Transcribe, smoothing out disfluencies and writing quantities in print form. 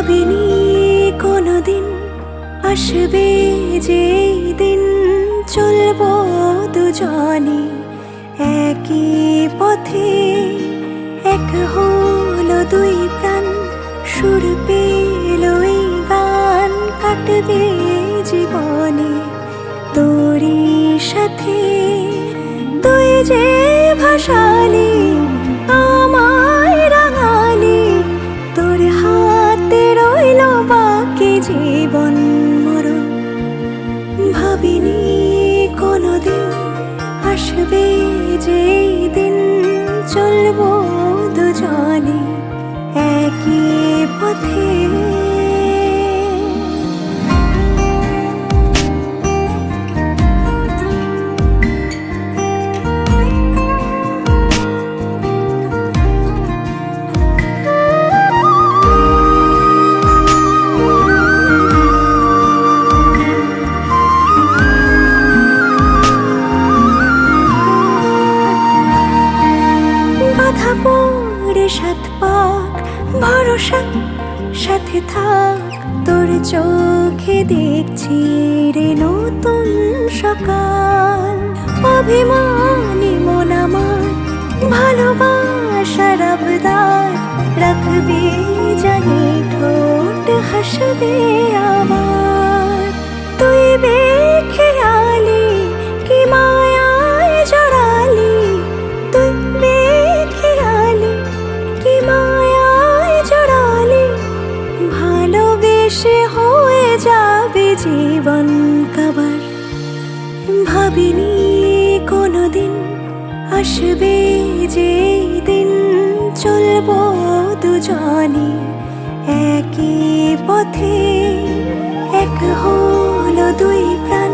ভাবিনি কোনোদিন আসবে যে এই দিন, চলবো দুজনে একই পথে। এক হলো দুই প্রাণ, সুর পেল এই গান, কাটবে জীবনে তোরই সাথে। তুই যে ভাসালি আমায় রাঙালি, তোর হাতে রইল বাকি জীবন মরণ। ভাবিনি কোনোদিন আসবে যে এই দিন, চলবো দুজনে একই পথে। বাধা পড়ে সাত পাক, ভরসা সাথে থাক, তোর চোখে দেখছি রে নতুন সকাল। অভিমানী মন আমার, ভালোবাসার আবদার, রাখবি জানি ঠোঁট হাসবে আবার। তুই বেখেয়ালি কি মায়ায় জড়ালি, তুই বেখেয়ালি কি মায়ায় জড়ালি, ভালোবেসে হয়ে যাবে জীবন কাবার। ভাবিনি কোনোদিন আসবে যে এই দিন, চলবো দুজনে একই পথে। এক হলো দুই প্রাণ,